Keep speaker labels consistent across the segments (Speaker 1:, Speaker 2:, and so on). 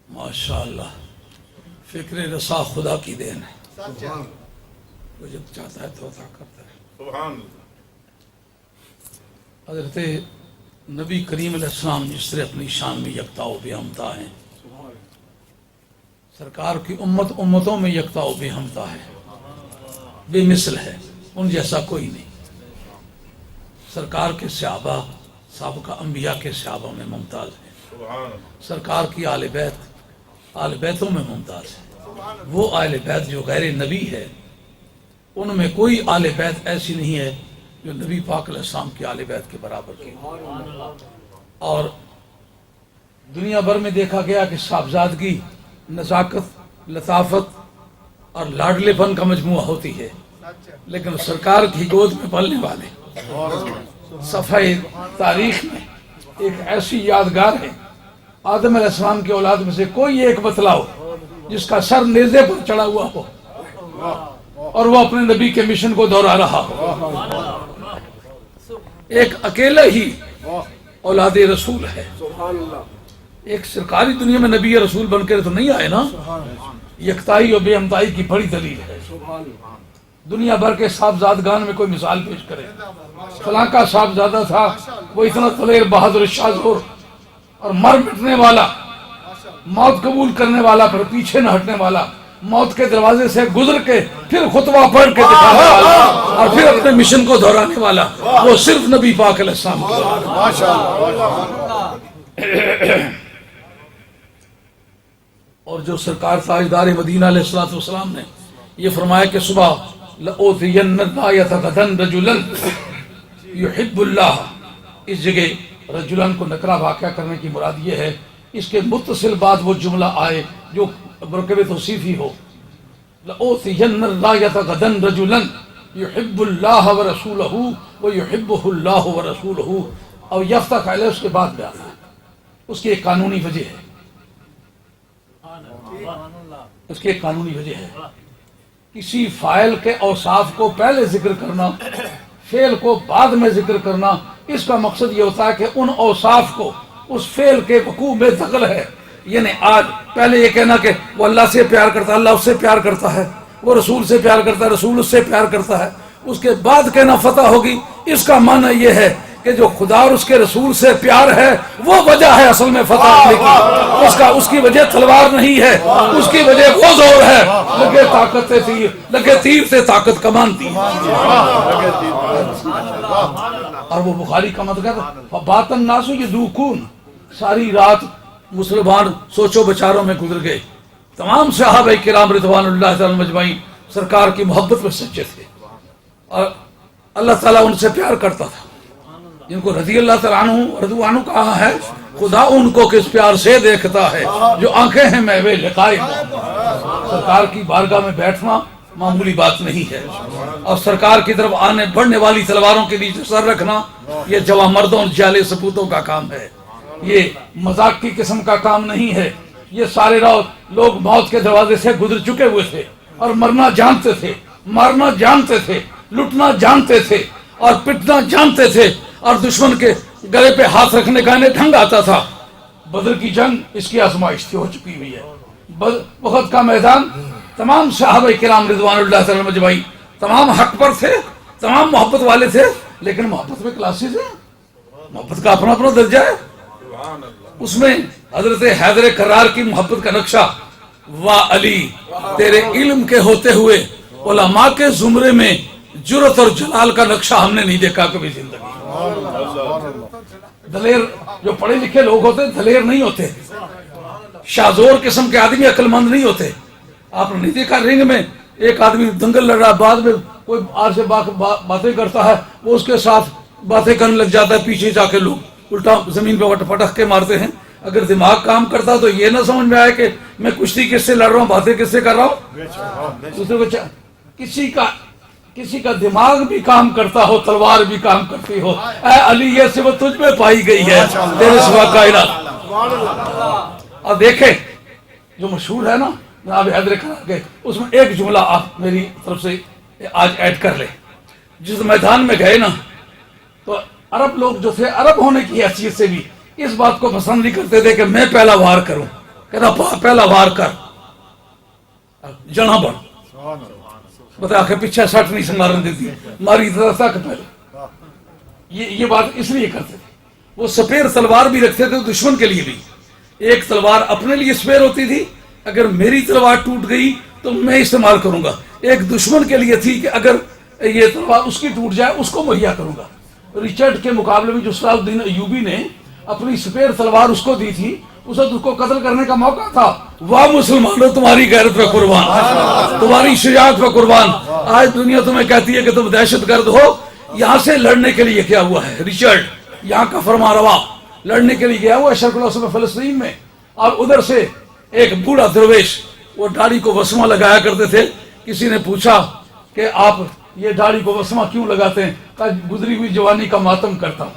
Speaker 1: ماشاء اللہ، فکر رسا خدا کی دین ہے، وہ جب چاہتا ہے تو عطا کرتا ہے۔
Speaker 2: سبحان اللہ۔
Speaker 1: حضرت نبی کریم علیہ السلام جس طرح اپنی شان میں یکتا و بے ہمتا ہیں، سرکار کی امت امتوں میں یکتا و بے ہمتا ہے، بے مثل ہے، ان جیسا کوئی نہیں۔ سرکار کے صحابہ سابقہ انبیاء کے صحابہ میں ممتاز ہیں،
Speaker 2: سبحان اللہ۔
Speaker 1: سرکار کی آل بیتوں میں ممتاز ہے۔ وہ آل بیت جو غیر نبی ہے ان میں کوئی آل بیت ایسی نہیں ہے جو نبی پاک علیہ السلام کی آل بیت کے برابر کی۔ اور دنیا بھر میں دیکھا گیا کہ صاحبزادگی نزاکت، لطافت اور لاڈلے پن کا مجموعہ ہوتی ہے، لیکن سرکار کی گود میں پلنے والے صفحہ تاریخ میں ایک ایسی یادگار ہے، آدم علیہ السلام کی اولاد میں سے کوئی ایک بتلاؤ جس کا سر نیزے پر چڑھا ہوا ہو اور وہ اپنے نبی کے مشن کو دہرا رہا ہو۔ ایک اکیلا ہی اولاد رسول ہے، ایک سرکاری دنیا میں نبی رسول بن کے تو نہیں آئے نا، یکتائی اور بے ہمتائی کی بڑی دلیل ہے۔ دنیا بھر کے صاحبزادگان میں کوئی مثال پیش کرے، فلاں کا صاحبزادہ تھا، وہ اتنا دلیر، بہادر، شاہ زور اور مر مٹنے والا، موت قبول کرنے والا پر پیچھے نہ ہٹنے والا، موت کے دروازے سے گزر کے پھر خطبہ پڑھ کے دکھانے والا اور پھر اپنے مشن کو دہرانے والا، وہ صرف نبی پاک علیہ السلام کی۔ اور جو سرکار تاجدار مدینہ علیہ السلام نے یہ فرمایا کہ صبح لَأُوتِيَنَّ الرَّايَةَ غَدًا رَجُلًا يُحِبُّ اللَّهَ، اس جگہ رجلن کو نکرہ واقعہ کرنے کی مراد یہ ہے اس کے متصل بعد وہ جملہ آئے جو مرکب توصیفی ہو، لَأُوتِيَنَّ الرَّايَةَ غَدًا رَجُلًا يُحِبُّ اللَّهَ وَرَسُولَهُ وَيُحِبُّهُ اللَّهُ وَرَسُولُهُ، اور یفتہ قائلہ اس کے بعد میں آنا ہے، اس کی ایک قانونی وجہ ہے، اس کی ایک قانونی وجہ ہے۔ کسی فاعل کے اوصاف کو پہلے ذکر کرنا، فعل کو بعد میں ذکر کرنا، اس کا مقصد یہ ہوتا ہے کہ ان اوصاف کو اس فعل کے وقوع میں دخل ہے۔ یعنی آج پہلے یہ کہنا کہ وہ اللہ سے پیار کرتا ہے، اللہ اس سے پیار کرتا ہے، وہ رسول سے پیار کرتا ہے، رسول اس سے پیار کرتا ہے، اس کے بعد کہنا فتح ہوگی، اس کا معنی یہ ہے کہ جو خدا اور اس کے رسول سے پیار ہے وہ وجہ ہے اصل میں فتح ہونے کی، اس کی وجہ تلوار نہیں ہے، اس کی وجہ وہ زور ہے، لگے طاقت سے تیر، لگے تیر سے طاقت کمانتی ہے۔ اور وہ بخاری کا مطلب ہے فبات الناس یذوقون، ساری رات مسلمان سوچو بچاروں میں گزر گئے، تمام صحابہ کرام رضوان اللہ تعالی مجمعین سرکار کی محبت میں سچے تھے اور اللہ تعالیٰ ان سے پیار کرتا تھا، جن کو رضی اللہ تعالیٰ عنہ رضو عنہ کہا ہے، خدا ان کو کس پیار سے دیکھتا ہے جو آنکھیں ہیں میوے لقائے۔ سرکار کی بارگاہ میں بیٹھنا معمولی بات نہیں ہے، اور سرکار کی طرف آنے بڑھنے والی تلواروں کے نیچے سر رکھنا یہ جوان مردوں اور جالے سپوتوں کا کام ہے، یہ مذاق کی قسم کا کام نہیں ہے۔ یہ سارے لوگ موت کے دروازے سے گزر چکے ہوئے تھے اور مرنا جانتے تھے، مارنا جانتے تھے، لٹنا جانتے تھے اور پٹنا جانتے تھے، اور دشمن کے گلے پہ ہاتھ رکھنے کا انہیں ڈھنگ آتا تھا۔ بدر کی جنگ اس کی آزمائش ہو چکی ہوئی ہے، احد کا میدان، تمام صحابہ کرام رضوان اللہ تعالی مجمعین تمام حق پر تھے، تمام محبت والے تھے، لیکن محبت میں کلاسز ہیں، محبت کا اپنا اپنا درجہ ہے۔ اس میں حضرت حیدر کرار کی محبت کا نقشہ، واہ علی تیرے علم کے ہوتے ہوئے علماء کے زمرے میں جرت اور جلال کا نقشہ ہم نے نہیں دیکھا کبھی زندگی۔ دلیر جو پڑھے لکھے لوگ ہوتے دلیر نہیں ہوتے، شازور قسم کے آدمی عقل مند نہیں ہوتے۔ آپ نے نہیں دیکھا رنگ میں ایک آدمی دنگل لڑ رہا، بعد میں کوئی آر سے باتیں کرتا ہے، وہ اس کے ساتھ باتیں کرنے لگ جاتا ہے، پیچھے جا کے لوگ الٹا زمین پہ پٹخ کے مارتے ہیں۔ اگر دماغ کام کرتا تو یہ نہ سمجھ میں آئے کہ میں کشتی کس سے لڑ رہا ہوں، باتیں کس سے کر رہا ہوں۔ دوسرے کو کسی کا دماغ بھی کام کرتا ہو، تلوار بھی کام کرتی ہو، اے علی یہ صفت تجھ میں پائی گئی ہے، تیرے سوا کائنات۔ اور دیکھیں جو مشہور ہے نا جناب حیدر کرار کے، اس میں ایک جملہ آپ میری طرف سے آج ایڈ کر لیں۔ جس میدان میں گئے نا تو عرب لوگ جو تھے، عرب ہونے کی حیثیت سے بھی اس بات کو پسند نہیں کرتے تھے کہ میں پہلا وار کروں. کہتا پہلا وار کر جنا بڑھ بتا کے پیچھے سٹ نہیں سے مارن دیتی ماری تک پہلے. یہ بات اس لیے کرتے تھے. وہ سپیر تلوار بھی رکھتے تھے دشمن کے لیے بھی. ایک تلوار اپنے لیے سپیر ہوتی تھی, اگر میری تلوار ٹوٹ گئی تو میں استعمال کروں گا. ایک دشمن کے لیے تھی کہ اگر یہ تلوار اس کی ٹوٹ جائے اس کو مہیا کروں گا. رچرڈ کے مقابلے میں جو صلاح الدین ایوبی نے اپنی سپیر تلوار اس کو دی تھی, اس وقت اس کو قتل کرنے کا موقع تھا. واہ مسلمانوں تمہاری غیرت پہ قربان, تمہاری شجاعت پہ قربان. آج دنیا تمہیں کہتی ہے کہ تم دہشت گرد ہو. یہاں سے لڑنے کے لیے کیا ہوا ہے رچرڈ, یہاں کا فرما روا لڑنے کے لیے گیا ہوا ہے شرق الاوسط میں فلسطین میں. اور ادھر سے ایک بوڑھا درویش, وہ داڑھی کو وسمہ لگایا کرتے تھے. کسی نے پوچھا کہ آپ یہ داڑھی کو وسمہ کیوں لگاتے ہیں؟ کہا گزری ہوئی جوانی کا ماتم کرتا ہوں.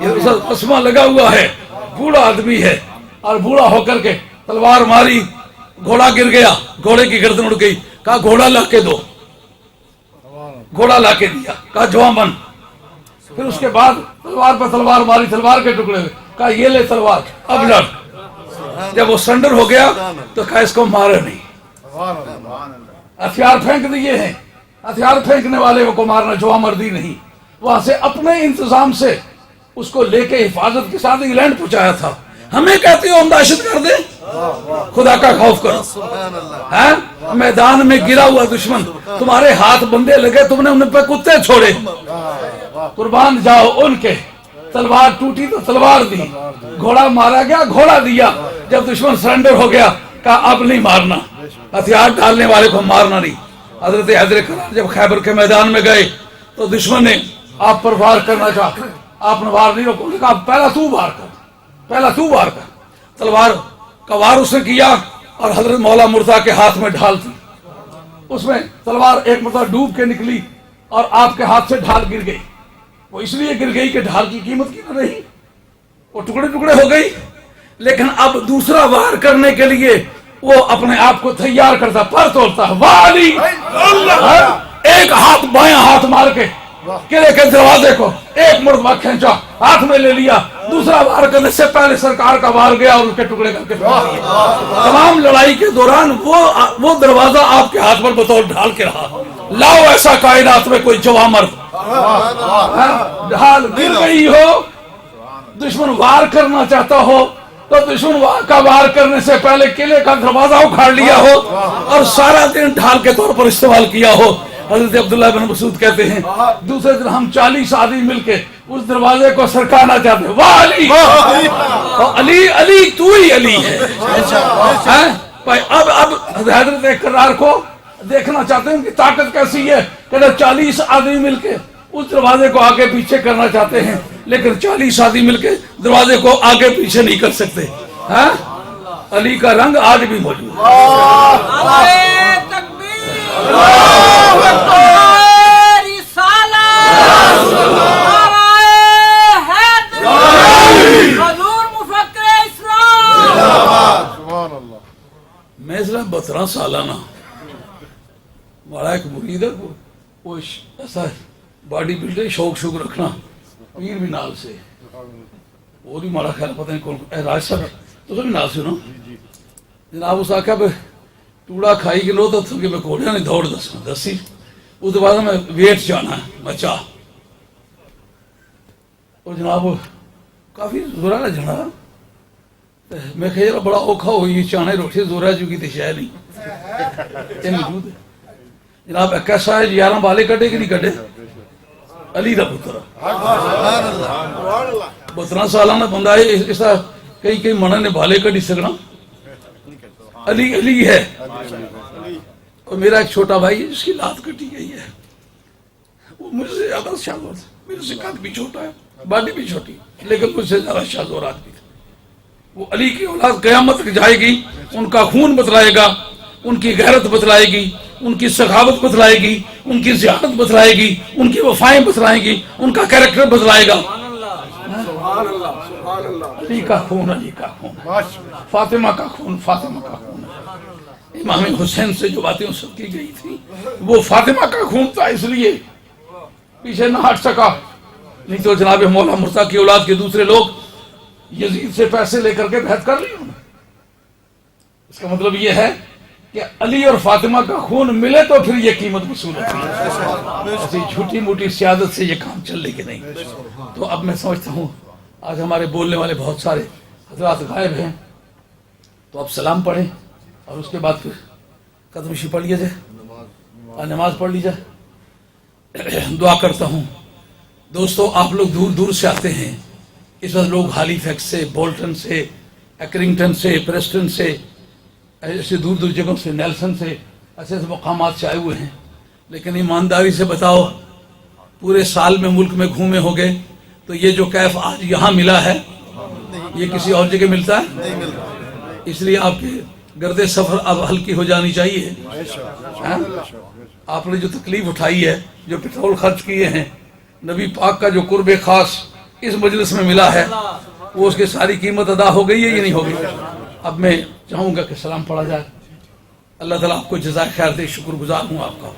Speaker 1: یہ وسمہ لگا ہوا ہے, بوڑھا آدمی ہے, اور بوڑھا ہو کر کے تلوار ماری, گھوڑا گر گیا, گھوڑے کی گردن اڑ گئی. کہا گھوڑا لا کے دو, گھوڑا لا کے دیا. کہا جوان بن. پھر اس کے بعد تلوار پر تلوار ماری, تلوار کے ٹکڑے ہوئے. کہا یہ لے تلوار, اب لڑ. جب وہ سرنڈر ہو گیا تو کہا اس کو مارے نہیں, ہتھیار پھینک دیے ہیں. ہتھیار پھینکنے والے کو مارنا جوان مردی نہیں. وہاں سے اپنے انتظام سے اس کو لے کے حفاظت کے ساتھ انگلینڈ پہنچایا تھا. ہمیں کہتے ہو ہم دہشت کر دیں؟ خدا کا خوف کرو. میدان میں گرا ہوا دشمن, تمہارے ہاتھ بندے لگے, تم نے ان پہ کتے چھوڑے, قربان جاؤ ان کے. تلوار ٹوٹی تو تلوار دی, گھوڑا مارا گیا گھوڑا دیا. جب دشمن سرنڈر ہو گیا کہا اب نہیں مارنا, ہتھیار ڈالنے والے کو مارنا نہیں. حضرت حیدر کرار جب خیبر کے میدان میں گئے تو دشمن نے آپ پر وار کرنا چاہا, آپ نے وار نہیں روکا. کہا پہلا تو وار کر, پہلا تو وار کر. تلوار کا وار اس نے کیا اور حضرت مولا مرتضیٰ کے ہاتھ میں ڈھال تھی. اس میں تلوار ایک مرتبہ ڈوب کے نکلی اور آپ کے ہاتھ سے ڈھال گر گئی. وہ اس لیے گر گئی کہ ڈھال کی قیمت کی نہ رہی, وہ ٹکڑے ٹکڑے ہو گئی. لیکن اب دوسرا وار کرنے کے لیے وہ اپنے آپ کو تیار کرتا, پر تولتا. والی ایک ہاتھ بایاں ہاتھ مار کے قلعے کے دروازے کو ایک مرتبہ کھینچا, ہاتھ میں لے لیا. دوسرا وار کرنے سے پہلے سرکار کا وار گیا اور اس کے ٹکڑے کر کے تمام لڑائی کے دوران وہ دروازہ آپ کے ہاتھ پر بطور ڈھال کے رہا. لاؤ ایسا کائنات میں کوئی جوان مرد. ڈھال گر گئی ہو, دشمن وار کرنا چاہتا ہو تو دشمن کا وار کرنے سے پہلے قلعے کا دروازہ اکھاڑ لیا ہو اور سارا دن ڈھال کے طور پر استعمال کیا ہو. حضرت عبداللہ بن مسعود کہتے ہیں دوسرے دن ہم 40 آدمی مل کے اس دروازے کو سرکانا چاہتے ہیں. واہ علی, علی علی تو ہی علی ہے. اب حضرت کرار کو دیکھنا چاہتے ہیں ان کی طاقت کیسی ہے. کہ 40 آدمی مل کے اس دروازے کو آگے پیچھے کرنا چاہتے ہیں, لیکن 40 آدمی مل کے دروازے کو آگے پیچھے نہیں کر سکتے. علی کا رنگ آج بھی موجود ہے. میں 12 سالانہ بڑا ایک مرید ہے, وہ ایسا باڈی بلڈر شوق رکھنا پیر بھی نال سے, وہ بھی مارا خیال پتہ نہیں کون راج صاحب تو بھی نال سے نا جناب. اس آخیا بھائی ٹوڑا کھائی کے لو تو میں گھوڑیا نے دوڑ دسی. اس کے بعد میں ویٹ جانا ہے بچا, اور جناب کافی زورا نہ جانا. میں کہ بڑا اوکھا ہوئی چانے روٹی زورا جو کی شہ نہیں یہ موجود ہے. جناب کیسا ہے 11 بالے کٹے کہ نہیں کٹے؟ علی دا پتر 12 سالانہ بندہ ہے. اس طرح کئی منہ نے بالے کٹی سکنا. علی علی ہے. اور میرا ایک چھوٹا بھائی جس کی لات کٹی گئی ہے, وہ مجھ سے زیادہ شاذور تھا. میرے سے قد بھی چھوٹا ہے, باڈی بھی چھوٹی, لیکن مجھ سے زیادہ شاذور آدمی تھا. وہ علی کی اولاد قیامت جائے گی, ان کا خون بتلائے گا, ان کی غیرت بتلائے گی, ان کی سخاوت بتلائے گی, ان کی ذہانت بتلائے گی, ان کی وفائیں بتلائیں گی, ان کا کیریکٹر بتلائے گا. علی کا خون, علی کا خون, فاطمہ کا خون, فاطمہ کا خون. امام حسین سے جو باتیں سب کی گئی تھی وہ فاطمہ کا خون تھا, اس لیے پیچھے نہ ہٹ سکا. نہیں تو جناب مولا مرتضیٰ کی اولاد کے دوسرے لوگ یزید سے پیسے لے کر کے بیعت کر لی انہوں نے۔ اس کا مطلب یہ ہے کہ علی اور فاطمہ کا خون ملے تو پھر یہ قیمت وصول ہوتی ہے، ایسی جھوٹی موٹی سیادت سے یہ کام چل لے کہ نہیں۔ تو اب میں سمجھتا ہوں آج ہمارے بولنے والے بہت سارے حضرات غائب ہیں، تو اب سلام پڑھیں اور اس کے بعد پھر قدمشی پڑھ لیا جائے اور نماز پڑھ لی جائے۔ دعا کرتا ہوں دوستو، آپ لوگ دور دور سے آتے ہیں، اس وقت لوگ ہالی فیکس سے، بولٹن سے، ایکرنگٹن سے، پریسٹن سے، ایسے دور دور جگہوں سے، نیلسن سے، ایسے ایسے مقامات سے آئے ہوئے ہیں، لیکن ایمانداری سے بتاؤ پورے سال میں ملک میں گھومے ہو گئے تو یہ جو کیف آج یہاں ملا ہے یہ کسی اور جگہ ملتا ہے؟ اس لیے آپ کے گرد سفر اب ہلکی ہو جانی چاہیے۔ آپ نے جو تکلیف اٹھائی ہے، جو پیٹرول خرچ کیے ہیں، نبی پاک کا جو قرب خاص اس مجلس میں ملا ہے، وہ اس کی ساری قیمت ادا ہو گئی ہے یا نہیں ہو گئی؟ اب میں چاہوں گا کہ سلام پڑھا جائے۔ اللہ تعالیٰ آپ کو جزائے خیر دے، شکر گزار ہوں آپ کا۔